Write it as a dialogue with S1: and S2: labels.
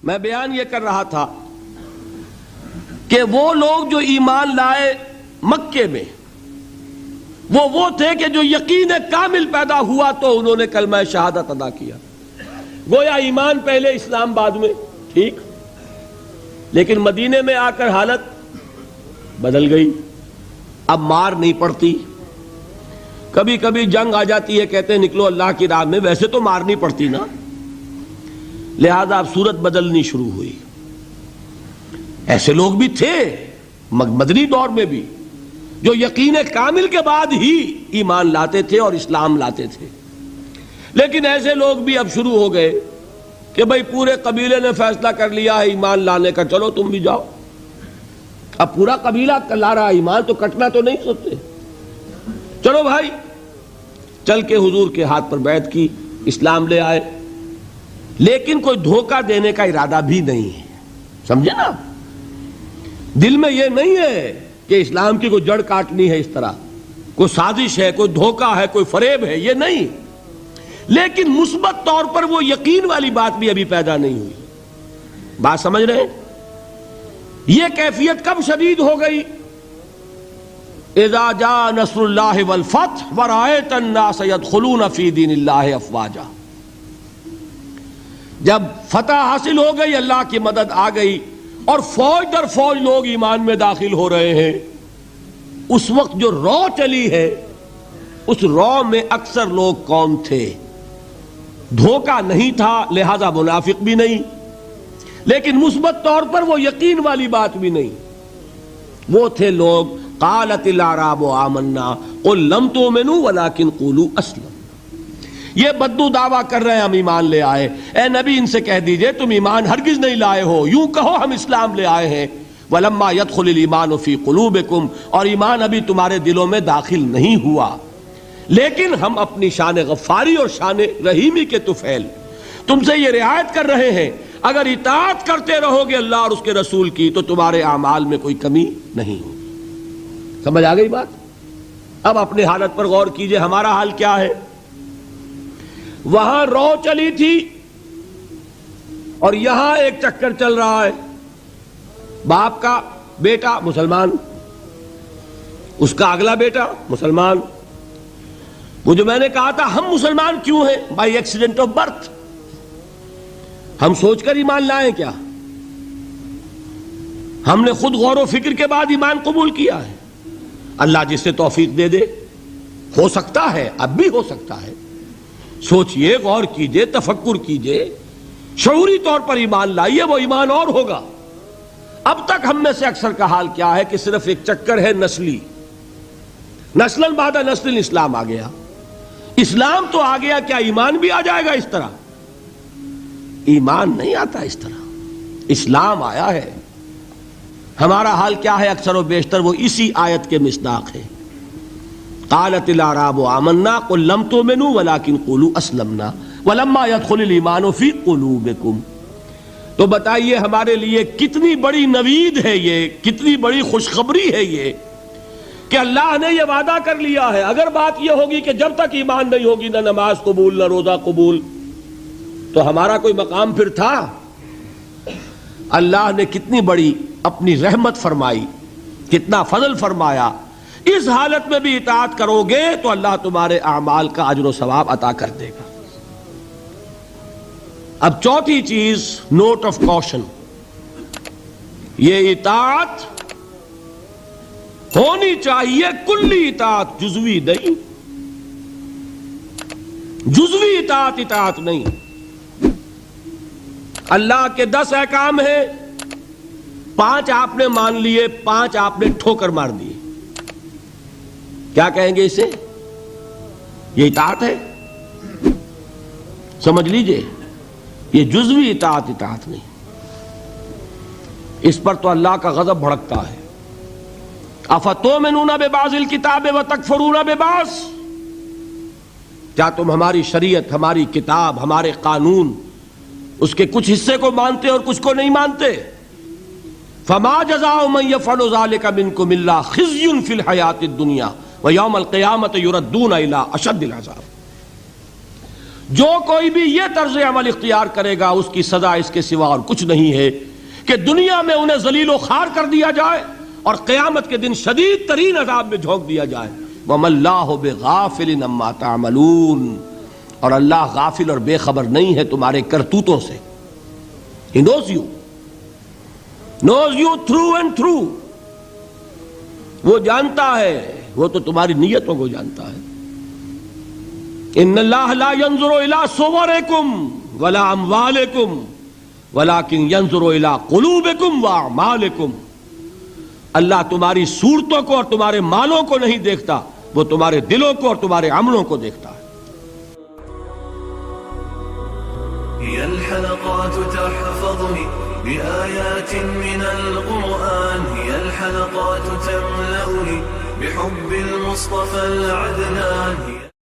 S1: میں بیان یہ کر رہا تھا کہ وہ لوگ جو ایمان لائے مکے میں وہ تھے کہ جو یقین کامل پیدا ہوا تو انہوں نے کلمہ شہادت ادا کیا. گویا ایمان پہلے اسلام بعد میں، ٹھیک، لیکن مدینے میں آ کر حالت بدل گئی. اب مار نہیں پڑتی، کبھی کبھی جنگ آ جاتی ہے، کہتے ہیں نکلو اللہ کی راہ میں، ویسے تو مار نہیں پڑتی نا، لہذا اب صورت بدلنی شروع ہوئی. ایسے لوگ بھی تھے مدنی دور میں بھی جو یقین کامل کے بعد ہی ایمان لاتے تھے اور اسلام لاتے تھے، لیکن ایسے لوگ بھی اب شروع ہو گئے کہ بھئی پورے قبیلے نے فیصلہ کر لیا ہے ایمان لانے کا، چلو تم بھی جاؤ. اب پورا قبیلہ لا رہا ایمان تو کٹنا تو نہیں سکتے، چلو بھائی. چل کے حضور کے ہاتھ پر بیعت کی، اسلام لے آئے، لیکن کوئی دھوکہ دینے کا ارادہ بھی نہیں ہے. سمجھے نا، دل میں یہ نہیں ہے کہ اسلام کی کوئی جڑ کاٹنی ہے، اس طرح کوئی سازش ہے، کوئی دھوکہ ہے، کوئی فریب ہے، یہ نہیں. لیکن مثبت طور پر وہ یقین والی بات بھی ابھی پیدا نہیں ہوئی. بات سمجھ رہے ہیں؟ یہ کیفیت کب شدید ہو گئی؟ اذا جاء نصر اللہ والفتح ورأیت الناس يدخلون فی دین اللہ افواجا. جب فتح حاصل ہو گئی، اللہ کی مدد آ گئی اور فوج در فوج لوگ ایمان میں داخل ہو رہے ہیں، اس وقت جو رو چلی ہے، اس رو میں اکثر لوگ کون تھے؟ دھوکہ نہیں تھا، لہذا منافق بھی نہیں، لیکن مثبت طور پر وہ یقین والی بات بھی نہیں. وہ تھے لوگ قالت الاعراب آمنا قل لم تؤمنوا ولکن قولوا اسلمنا. یہ بدو دعویٰ کر رہے ہیں ہم ایمان لے آئے. اے نبی ان سے کہہ دیجئے تم ایمان ہرگز نہیں لائے ہو، یوں کہو ہم اسلام لے آئے ہیں. ولما يدخل الایمان فی قلوبکم، اور ایمان ابھی تمہارے دلوں میں داخل نہیں ہوا، لیکن ہم اپنی شان غفاری اور شان رحیمی کے طفیل تم سے یہ رعایت کر رہے ہیں، اگر اطاعت کرتے رہو گے اللہ اور اس کے رسول کی تو تمہارے اعمال میں کوئی کمی نہیں ہوگی. سمجھ آ گئی بات؟ اب اپنی حالت پر غور کیجئے، ہمارا حال کیا ہے؟ وہاں رو چلی تھی اور یہاں ایک چکر چل رہا ہے. باپ کا بیٹا مسلمان، اس کا اگلا بیٹا مسلمان. وہ جو میں نے کہا تھا ہم مسلمان کیوں ہیں؟ By accident of birth. ہم سوچ کر ایمان لائیں کیا؟ ہم نے خود غور و فکر کے بعد ایمان قبول کیا ہے. اللہ جس سے توفیق دے دے، ہو سکتا ہے، اب بھی ہو سکتا ہے. سوچئے، غور کیجئے، تفکر کیجئے، شعوری طور پر ایمان لائیے، وہ ایمان اور ہوگا. اب تک ہم میں سے اکثر کا حال کیا ہے کہ صرف ایک چکر ہے نسلی، نسلاً بعد نسل اسلام آ گیا. اسلام تو آ گیا، کیا ایمان بھی آ جائے گا اس طرح؟ ایمان نہیں آتا اس طرح، اسلام آیا ہے. ہمارا حال کیا ہے؟ اکثر و بیشتر وہ اسی آیت کے مصداق ہے. قالت الاعراب آمنا قل لم تؤمنوا ولکن قولوا اسلمنا ولما يدخل الایمان فی قلوبکم. تو بتائیے ہمارے لیے کتنی بڑی نوید ہے یہ، کتنی بڑی خوشخبری ہے یہ کہ اللہ نے یہ وعدہ کر لیا ہے. اگر بات یہ ہوگی کہ جب تک ایمان نہیں ہوگی نہ نماز قبول نہ روزہ قبول، تو ہمارا کوئی مقام پھر تھا؟ اللہ نے کتنی بڑی اپنی رحمت فرمائی، کتنا فضل فرمایا. اس حالت میں بھی اطاعت کرو گے تو اللہ تمہارے اعمال کا اجر و ثواب عطا کر دے گا. اب چوتھی چیز، نوٹ آف کوشن، یہ اطاعت ہونی چاہیے کلی اطاعت، جزوی نہیں. جزوی اطاعت اطاعت نہیں. اللہ کے 10 احکام ہیں، 5 آپ نے مان لیے، 5 آپ نے ٹھوکر مار دیے. کیا کہیں گے اسے؟ یہ اطاعت ہے؟ سمجھ لیجئے، یہ جزوی اطاعت اطاعت نہیں. اس پر تو اللہ کا غضب بھڑکتا ہے. افتؤمنون ببعض الکتاب وتکفرون ببعض. کیا تم ہماری شریعت، ہماری کتاب، ہمارے قانون، اس کے کچھ حصے کو مانتے اور کچھ کو نہیں مانتے؟ فما جزاء من يفعل ذلك منكم الا خزي في الحياة الدنيا ويوم القيامة يردون الى اشد العذاب. جو کوئی بھی یہ طرز عمل اختیار کرے گا اس کی سزا اس کے سوا اور کچھ نہیں ہے کہ دنیا میں انہیں ذلیل و خوار کر دیا جائے اور قیامت کے دن شدید ترین عذاب میں جھونک دیا جائے. وَمَا اللَّهُ بِغَافِلٍ عَمَّا تَعْمَلُونَ، اور اللہ غافل اور بے خبر نہیں ہے تمہارے کرتوتوں سے. He knows you through and through. وہ جانتا ہے، وہ تو تمہاری نیتوں کو جانتا ہے. ان اللہ لا ينظر الى صورکم ولا اموالکم ولكن ينظر الى قلوبکم واعمالکم. اللہ تمہاری صورتوں کو اور تمہارے مالوں کو نہیں دیکھتا، وہ تمہارے دلوں کو اور تمہارے عملوں کو دیکھتا ہے.
S2: هي الحلقات تحفظني بآيات من القرآن، هي الحلقات تملأني بحب المصطفى العدنان.